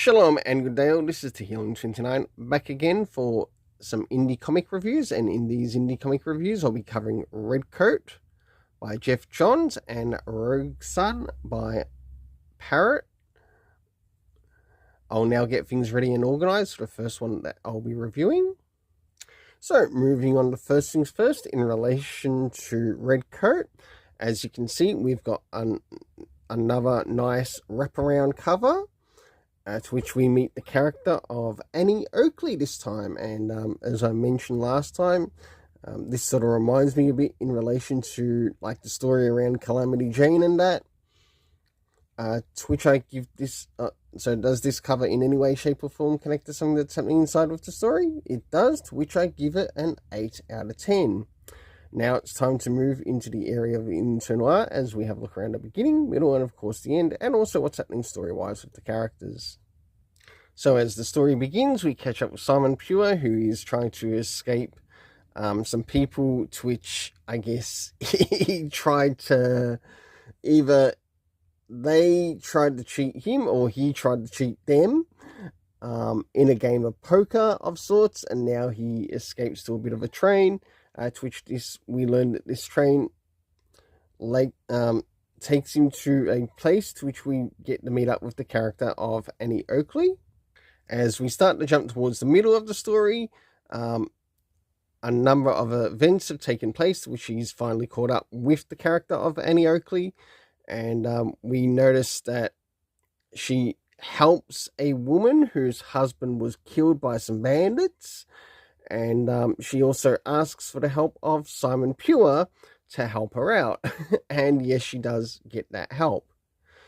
Shalom and good day all, this is Healing29 back again for some indie comic reviews, and in these indie comic reviews I'll be covering Redcoat by Jeff Johns and Rogue Sun by Parrot. I'll now get things ready and organised for the first one that I'll be reviewing. So moving on to first things first, in relation to Redcoat, as you can see we've got another nice wraparound cover, to which we meet the character of Annie Oakley this time. And as I mentioned last time, this sort of reminds me a bit in relation to like the story around Calamity Jane and that. To which I give this, so does this cover in any way, shape or form connect to something that's happening inside of the story? It does, to which I give it an 8 out of 10. Now it's time to move into the area of the internal art, as we have a look around the beginning, middle, and of course the end, and also what's happening story-wise with the characters. So as the story begins, we catch up with Simon Pure, who is trying to escape some people, to which I guess he tried to, either they tried to cheat him or he tried to cheat them in a game of poker of sorts, and now he escapes to a bit of a train. To which we learn that this train takes him to a place to which we get to meet up with the character of Annie Oakley. As we start to jump towards the middle of the story, a number of events have taken place, which he's finally caught up with the character of Annie Oakley, and we notice that she helps a woman whose husband was killed by some bandits. And she also asks for the help of Simon Pure to help her out. And yes, she does get that help.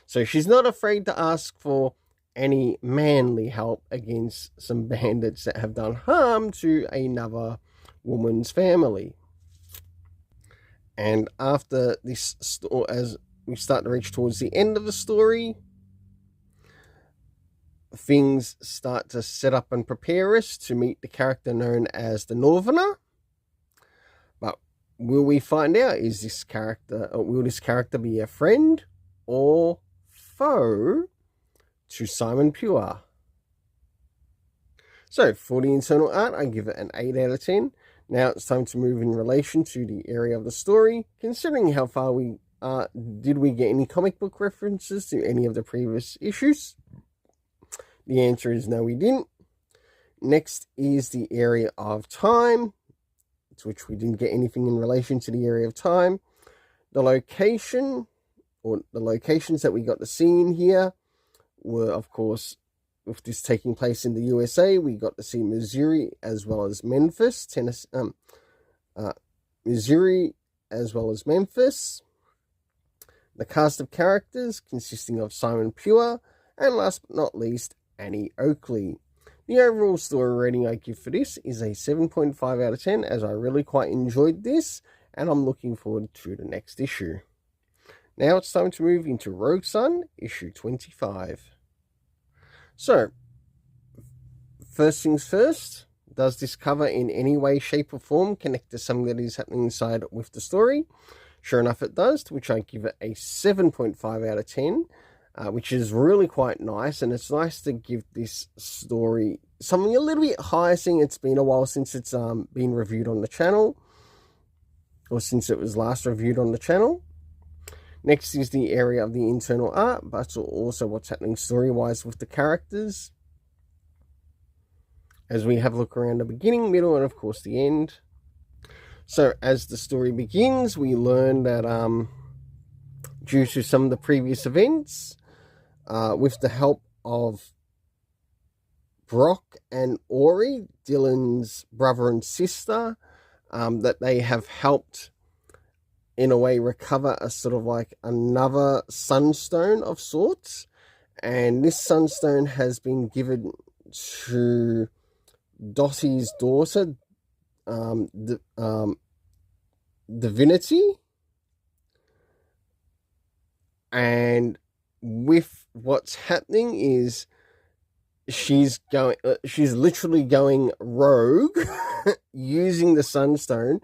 So she's not afraid to ask for any manly help against some bandits that have done harm to another woman's family. And after this, as we start to reach towards the end of the story, things start to set up and prepare us to meet the character known as the Northerner. But will we find out, will this character be a friend or foe to Simon Pure? So for the internal art, I give it an 8 out of 10. Now it's time to move in relation to the area of the story. Considering how far we are, did we get any comic book references to any of the previous issues? The answer is no, we didn't. Next is the area of time, to which we didn't get anything in relation to the area of time. The location, or the locations that we got to see in here, were, of course, with this taking place in the USA, we got to see Missouri as well as Memphis, Missouri as well as Memphis. The cast of characters consisting of Simon Pure, and last but not least, Annie Oakley. The overall story rating I give for this is a 7.5 out of 10, as I really quite enjoyed this, and I'm looking forward to the next issue. Now it's time to move into Rogue Sun, issue 25. So, first things first, does this cover in any way, shape or form connect to something that is happening inside with the story? Sure enough it does, to which I give it a 7.5 out of 10. Which is really quite nice, and it's nice to give this story something a little bit higher, seeing it's been a while since it's been reviewed on the channel, or since it was last reviewed on the channel. Next is the area of the internal art, but also what's happening story-wise with the characters, as we have a look around the beginning, middle, and of course the end. So as the story begins, we learn that due to some of the previous events, with the help of Brock and Ori, Dylan's brother and sister, that they have helped in a way recover a sort of like another sunstone of sorts, and this sunstone has been given to Dottie's daughter, Divinity. And with what's happening is she's literally going rogue using the sunstone,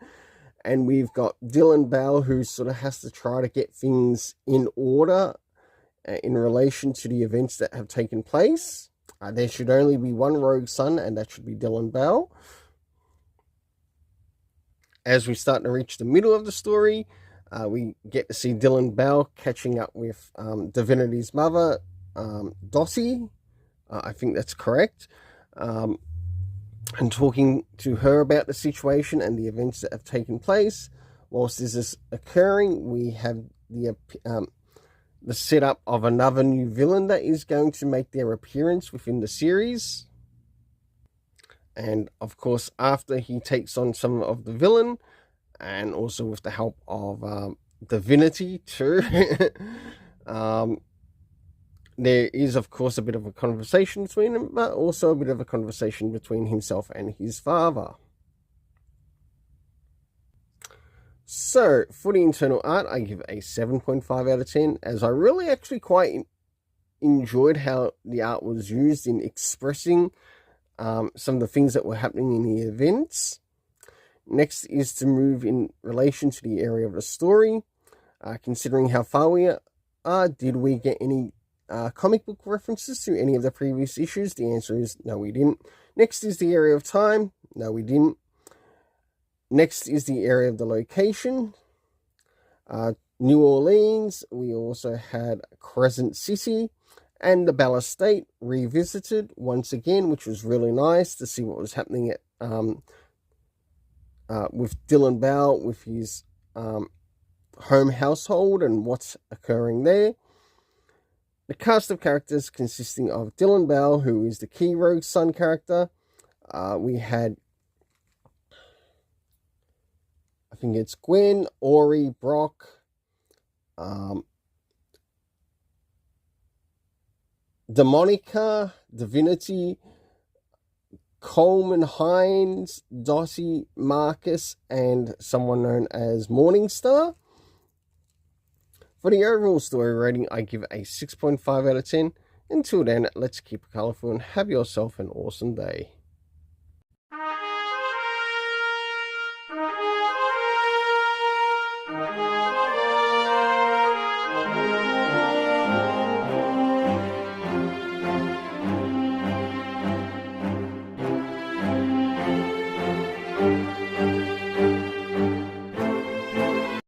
and we've got Dylan Bell, who sort of has to try to get things in order in relation to the events that have taken place. There should only be one rogue son, and that should be Dylan Bell. As we start to reach the middle of the story, we get to see Dylan Bell catching up with Divinity's mother, Dossie. I think that's correct. And talking to her about the situation and the events that have taken place. Whilst this is occurring, we have the setup of another new villain that is going to make their appearance within the series. And of course, after he takes on some of the villain, and also with the help of Divinity too, there is, of course, a bit of a conversation between them, but also a bit of a conversation between himself and his father. So, for the internal art, I give a 7.5 out of 10, as I really actually quite enjoyed how the art was used in expressing some of the things that were happening in the events. Next is to move in relation to the area of the story. Considering how far we are, did we get any comic book references to any of the previous issues? The answer is no, we didn't. Next is the area of time. No, we didn't. Next is the area of the location. New Orleans. We also had Crescent City and the Bell Estate revisited once again, which was really nice to see what was happening at with Dylan Bell, with his home household and what's occurring there. The cast of characters consisting of Dylan Bell, who is the key rogue son character. We had, I think it's Gwen, Ori, Brock, Demonica, Divinity, Coleman Hines, Dossie, Marcus, and someone known as Morningstar. For the overall story rating, I give a 6.5 out of 10. Until then, let's keep it colourful and have yourself an awesome day.